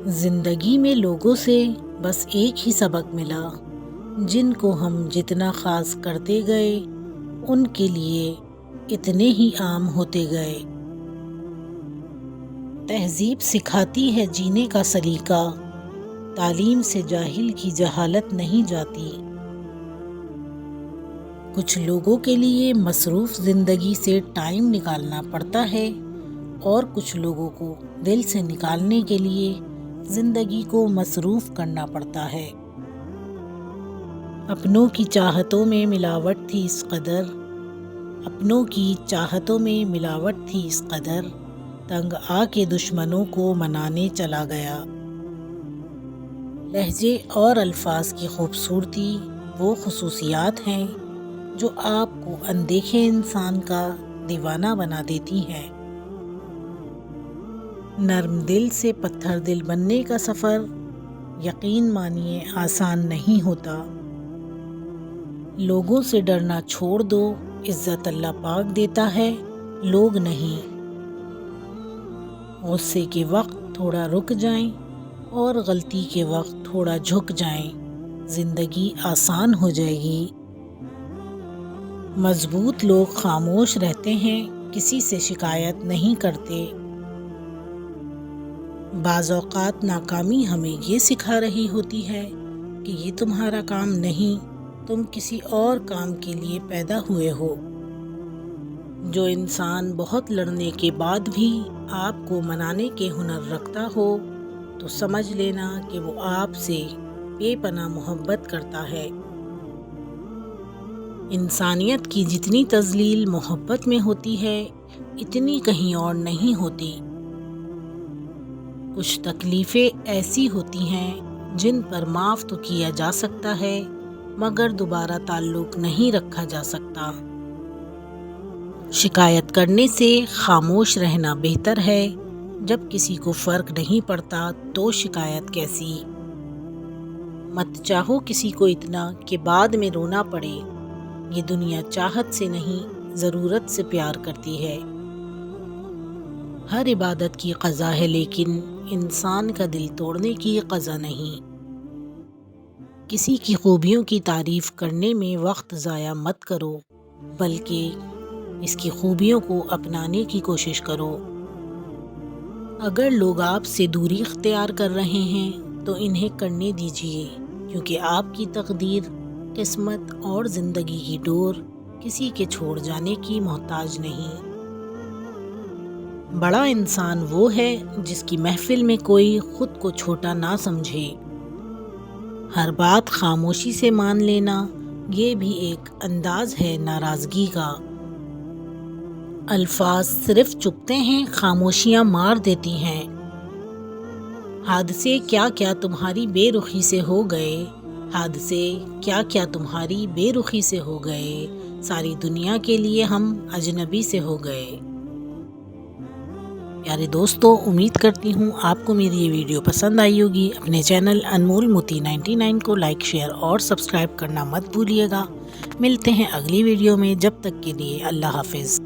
زندگی میں لوگوں سے بس ایک ہی سبق ملا، جن کو ہم جتنا خاص کرتے گئے ان کے لیے اتنے ہی عام ہوتے گئے۔ تہذیب سکھاتی ہے جینے کا سلیقہ، تعلیم سے جاہل کی جہالت نہیں جاتی۔ کچھ لوگوں کے لیے مصروف زندگی سے ٹائم نکالنا پڑتا ہے اور کچھ لوگوں کو دل سے نکالنے کے لیے زندگی کو مصروف کرنا پڑتا ہے۔ اپنوں کی چاہتوں میں ملاوٹ تھی اس قدر، اپنوں کی چاہتوں میں ملاوٹ تھی اس قدر، تنگ آ کے دشمنوں کو منانے چلا گیا۔ لہجے اور الفاظ کی خوبصورتی وہ خصوصیات ہیں جو آپ کو اندیکھے انسان کا دیوانہ بنا دیتی ہیں۔ نرم دل سے پتھر دل بننے کا سفر یقین مانیے آسان نہیں ہوتا۔ لوگوں سے ڈرنا چھوڑ دو، عزت اللہ پاک دیتا ہے، لوگ نہیں۔ غصے کے وقت تھوڑا رک جائیں اور غلطی کے وقت تھوڑا جھک جائیں، زندگی آسان ہو جائے گی۔ مضبوط لوگ خاموش رہتے ہیں، کسی سے شکایت نہیں کرتے۔ بعض اوقات ناکامی ہمیں یہ سکھا رہی ہوتی ہے کہ یہ تمہارا کام نہیں، تم کسی اور کام کے لیے پیدا ہوئے ہو۔ جو انسان بہت لڑنے کے بعد بھی آپ کو منانے کے ہنر رکھتا ہو تو سمجھ لینا کہ وہ آپ سے بے پناہ محبت کرتا ہے۔ انسانیت کی جتنی تذلیل محبت میں ہوتی ہے، اتنی کہیں اور نہیں ہوتی۔ کچھ تکلیفیں ایسی ہوتی ہیں جن پر معاف تو کیا جا سکتا ہے مگر دوبارہ تعلق نہیں رکھا جا سکتا۔ شکایت کرنے سے خاموش رہنا بہتر ہے، جب کسی کو فرق نہیں پڑتا تو شکایت کیسی۔ مت چاہو کسی کو اتنا کہ بعد میں رونا پڑے، یہ دنیا چاہت سے نہیں ضرورت سے پیار کرتی ہے۔ ہر عبادت کی قضا ہے لیکن انسان کا دل توڑنے کی قضا نہیں۔ کسی کی خوبیوں کی تعریف کرنے میں وقت ضائع مت کرو، بلکہ اس کی خوبیوں کو اپنانے کی کوشش کرو۔ اگر لوگ آپ سے دوری اختیار کر رہے ہیں تو انہیں کرنے دیجیے، کیونکہ آپ کی تقدیر، قسمت اور زندگی کی ڈور کسی کے چھوڑ جانے کی محتاج نہیں۔ بڑا انسان وہ ہے جس کی محفل میں کوئی خود کو چھوٹا نہ سمجھے۔ ہر بات خاموشی سے مان لینا، یہ بھی ایک انداز ہے ناراضگی کا۔ الفاظ صرف چبھتے ہیں، خاموشیاں مار دیتی ہیں۔ حادثے کیا کیا تمہاری بے رخی سے ہو گئے، حادثے کیا کیا تمہاری بے رخی سے ہو گئے، ساری دنیا کے لیے ہم اجنبی سے ہو گئے۔ پیارے دوستو، امید کرتی ہوں آپ کو میری یہ ویڈیو پسند آئی ہوگی۔ اپنے چینل انمول موتی 99 کو لائک، شیئر اور سبسکرائب کرنا مت بھولیے گا۔ ملتے ہیں اگلی ویڈیو میں، جب تک کے لیے اللہ حافظ۔